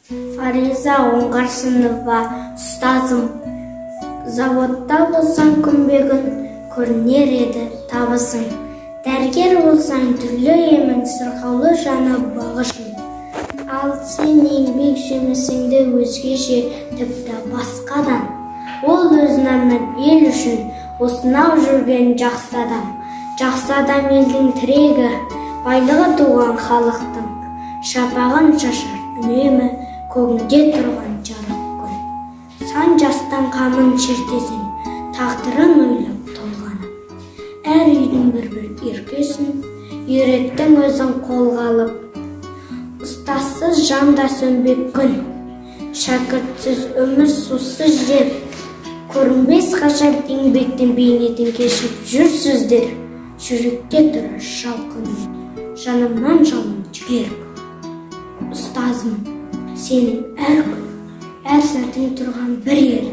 Фариза Оңғарсынова ұстазым. Заводта болсаң күнбе-күн, көрінер еді табысың. Дәрігер болсаң түрлі емің, сырқаулы жаны бағышың. Ал сен еңбек жемісіңді өзгеше, тіпті басқадан. Ол өзін арнап ел үшін, осынау жүрген жақсы адам. Жақсы адам елдің тірегі, байлығы туған халықтың. Шапағын шашар үнемі, көгінде тұрған жарық күн. Сан жастан қамын шертесің, тағдырын ойлап толғанып. Әр үйдің бір-бір еркесін, үйреттің өзің қолға алып. Ұстазсыз жанда сөнбек күн, шәкіртсіз өмір сусыз жер. Көрінбес қашан еңбектің бейнетін кешіп жүрсіздер. Жүректе тұрар шалқын, жанымнан жалын жібер. Ұстазым, сенің әр күн, әр сәтің тұрған бір ел.